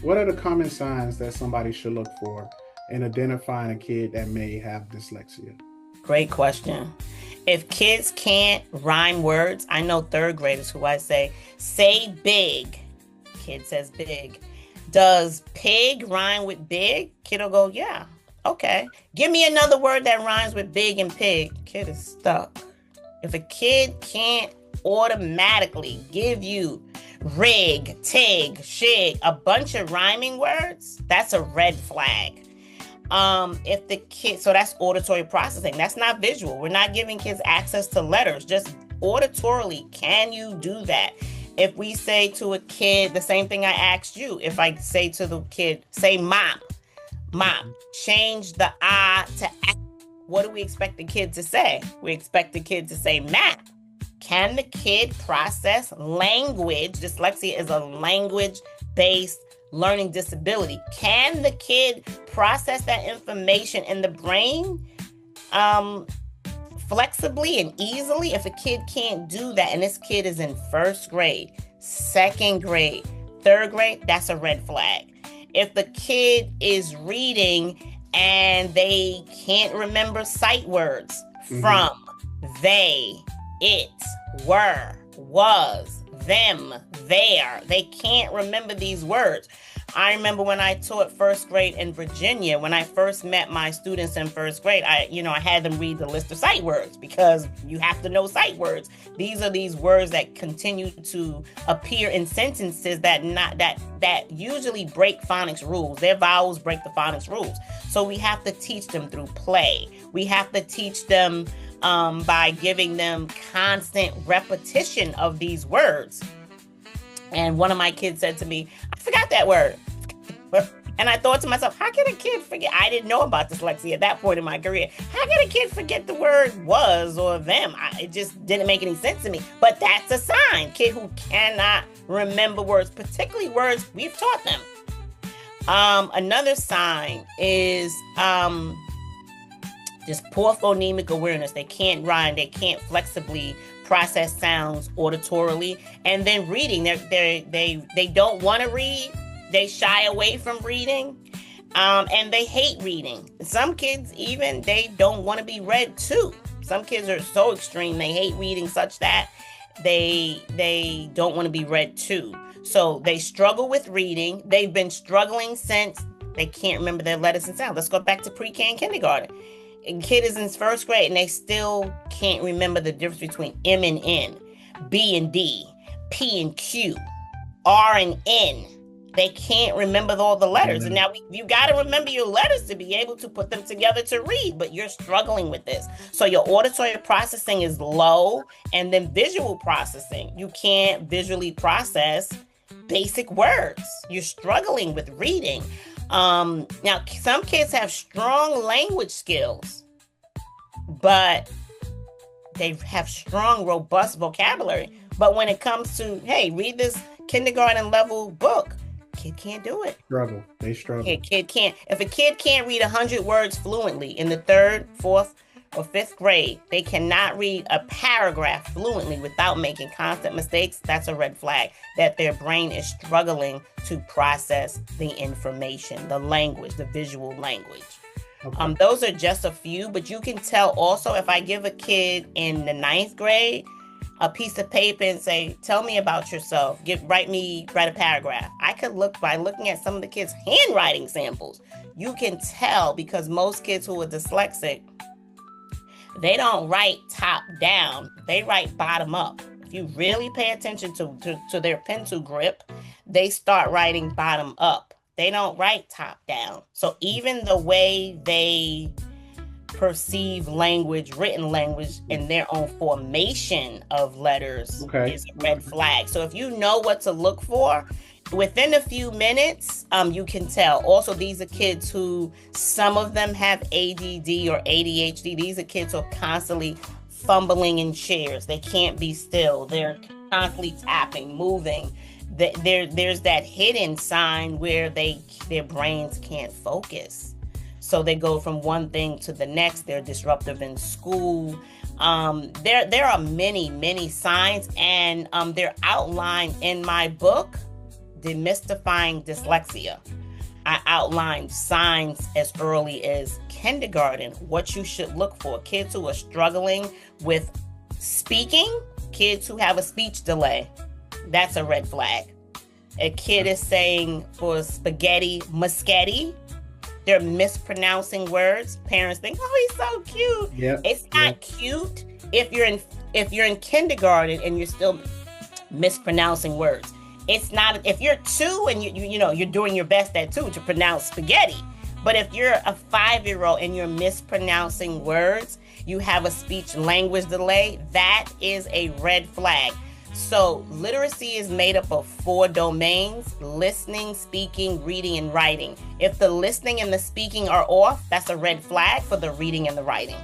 What are the common signs that somebody should look for in identifying a kid that may have dyslexia? Great question. If kids can't rhyme words, I know third graders who I say big. Kid says big. Does pig rhyme with big? Kid will go, yeah. Okay. Give me another word that rhymes with big and pig. Kid is stuck. If a kid can't automatically give you rig, tig, shig, a bunch of rhyming words, that's a red flag. If the kid, so that's auditory processing, that's not visual. We're not giving kids access to letters, just auditorily. Can you do that? If we say to a kid the same thing I asked you, if I say to the kid, say mop, mop, change the I to A, what do we expect the kid to say? We expect the kid to say map. Can the kid process language? Dyslexia is a language-based learning disability. Can the kid process that information in the brain flexibly and easily? If a kid can't do that, and this kid is in first grade, second grade, third grade, that's a red flag. If the kid is reading and they can't remember sight words from, they, it, were, was, them, there. They can't remember these words. I remember when I taught first grade in Virginia, when I first met my students in first grade, I had them read the list of sight words because you have to know sight words. These are these words that continue to appear in sentences that usually break phonics rules. Their vowels break the phonics rules. So we have to teach them through play. We have to teach them by giving them constant repetition of these words. And one of my kids said to me, I forgot that word. And I thought to myself, how can a kid forget? I didn't know about dyslexia at that point in my career. How can a kid forget the word was or them? It just didn't make any sense to me. But that's a sign. Kid who cannot remember words, particularly words we've taught them. Another sign is just poor phonemic awareness. They can't rhyme. They can't flexibly process sounds auditorily. And then reading, they don't want to read. They shy away from reading, and they hate reading. Some kids even, they don't want to be read to. Some kids are so extreme, they hate reading such that they don't want to be read to. So they struggle with reading. They've been struggling since they can't remember their letters and sounds. Let's go back to pre-K and kindergarten. A kid is in first grade and they still can't remember the difference between M and N, B and D, P and Q, R and N. They can't remember all the letters. And now you got to remember your letters to be able to put them together to read, but you're struggling with this. So your auditory processing is low, and then visual processing. You can't visually process basic words. You're struggling with reading. Now, some kids have strong language skills, but they have strong, robust vocabulary. But when it comes to, hey, read this kindergarten level book, kid can't do it. They struggle. Kid can't. If a kid can't read 100 words fluently in the third, fourth, or fifth grade, they cannot read a paragraph fluently without making constant mistakes. That's a red flag that their brain is struggling to process the information, the language, the visual language. Okay. Those are just a few, but you can tell also if I give a kid in the 9th grade a piece of paper and say, tell me about yourself. Write a paragraph. I could look by looking at some of the kids' handwriting samples. You can tell because most kids who are dyslexic, they don't write top down. They write bottom up. If you really pay attention to their pencil grip, they start writing bottom up. They don't write top down. So even the way they perceive language, written language, in their own formation of letters is a red flag. So if you know what to look for, within a few minutes, you can tell. Also, these are kids who, some of them have ADD or ADHD. These are kids who are constantly fumbling in chairs. They can't be still. They're constantly tapping, moving. There's that hidden sign where their brains can't focus. So they go from one thing to the next. They're disruptive in school. There are many, many signs, and they're outlined in my book, Demystifying Dyslexia. I outlined signs as early as kindergarten, what you should look for. Kids who are struggling with speaking, kids who have a speech delay, that's a red flag. A kid is saying for spaghetti, muschetti, they're mispronouncing words. Parents think, oh, he's so cute. Yep. It's not cute if you're in kindergarten and you're still mispronouncing words. It's not if you're 2 and you're doing your best at 2 to pronounce spaghetti. But if you're a 5-year-old and you're mispronouncing words, you have a speech language delay, that is a red flag. So literacy is made up of 4 domains: listening, speaking, reading, and writing. If the listening and the speaking are off, that's a red flag for the reading and the writing.